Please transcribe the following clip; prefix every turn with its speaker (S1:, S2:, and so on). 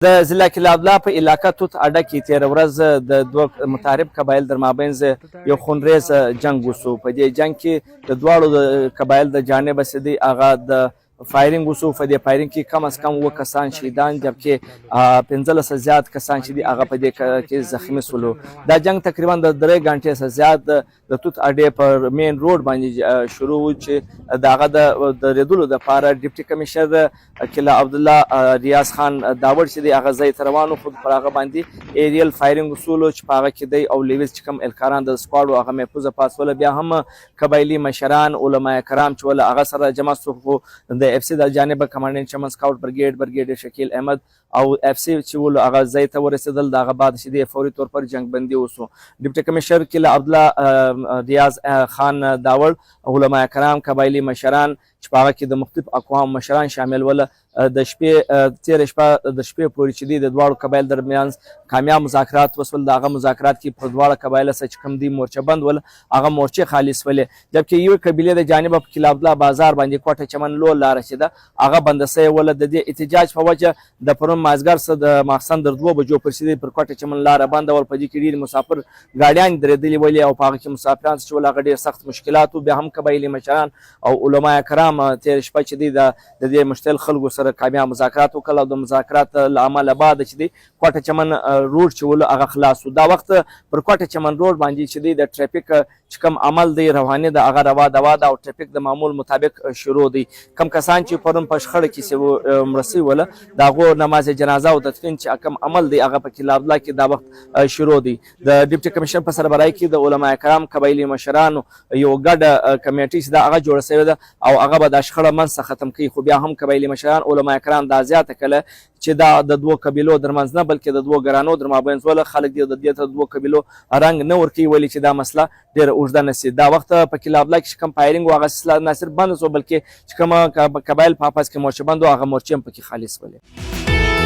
S1: د ضلع کلاب الله په علاقه توت اډه کې تېره ورځ د دوه متحارب قبایل در مابینځ یو خونریز جنګ وسو. په دې جنګ کې د دواړو د قبایل د جانبه څه دی هغه د فایرینګ وسو. په دې فایرینګ کې کم از کم 7 کسان شهیدان جبکې 15 زیات کسان چې دي هغه په دې کې زخمی سولو. دا جنګ تقریبا د 3 غنټې څخه زیات د توت اډې پر مین روډ باندې شروع و چې د هغه د درېدلو دپاره ډیپټي کمشنر قلعه عبدالله ریاض خان داوړ چې دی هغه ځای ته روان و، خو پر هغه باندې ایریل فایرینګ وسولو چې په هغه کې دی او لیویز چې کوم الکاران د سکواډ و هغه محفوظه پاسوله. بیا هم قبایلي مشران علما کرام چې ول هغه سره جمع سو، خو د اف سي د جانب کمانډنټ چمن سکاوټ برګیډ شکیل احمد او اف سي چې ول هغه ځای ته ورسېدل. دغه بعد چې دی فوري طور پر جنگ بندي وسو. ډیپټي کمشنر قلعه عبدالله ریاض خان داوړ علما کرام قبایلي مشران چې په هغه کې د مختلف اقوام مشران شامل ول د شپې تېره شپه د شپې پورې چې دی د دواړو قبایل درمیانځ کامیاب مذاکرات وسول. د هغه مذاکرات کې پر دواړه قبایله څخه چې کوم دی مورچه بند ول هغه مورچې خالي سولې، جبکې یوې قبیلې د جانبه په قلعه عبدالله بازار باندې کوټه چمن لو لاره چې ده هغه بنده سوې وله. د دې احتجاج په وجه د پرون مازدیګر څخه د ماخستن در 2 بجو پورې چې دی پر کوټه چمن لاره بنده ول. په دې کې ډېر مسافر ګاډیان درېدلي ولې او په هغه کې مسافران چې ول هغه ډېر سخت مشکلات و. بیا هم قبایلي مشران او علما کرام تېره شپه چې دی د دې مشتعل خلکو سره کامیاب مذاکرات وکړل او د مذاکرات له امله بعد چې دی کوټه چمن روډ چې ول هغه خلاص و. دا وخت پر کوټه چمن روډ باندې چې دی د ټریفیک چې کوم عمل دی رواني د هغه روا دوا ده او ټریفیک د معمول مطابق شروع دی. کم کسان چې پرون په شخړه کې مرسي ول د هغو نماز جنازه او تدفین چې کوم عمل دی هغه په قلعه عبدالله کې دا وخت شروع دی. د ډیپټي کمشنر په سربراهۍ کې د علما کرام قبایلي مشرانو یو ګډه کمیټې چې دا هغه جوړه شوې ده او هغه به دا شخړه منځ ختم کوي. خو بیا هم قبایلي مشران علما کرام دا زیاته کله چې دا د 2 قبیلو درمنځ نه بلکې د 2 ګرانو در مابینځ ول خلک دی د دې ته 2 قبیلو رنګ نه ورکوي ولې چې دا مسله ډېره اوږده نه سي. دا وخت په قلعه عبدالله کې چې کوم فایرینګ و هغه نه صرف بند سو بلکې چې کومه قبایل په آپس کې مورچه بند و هغه مورچې هم پکې خالص ولې.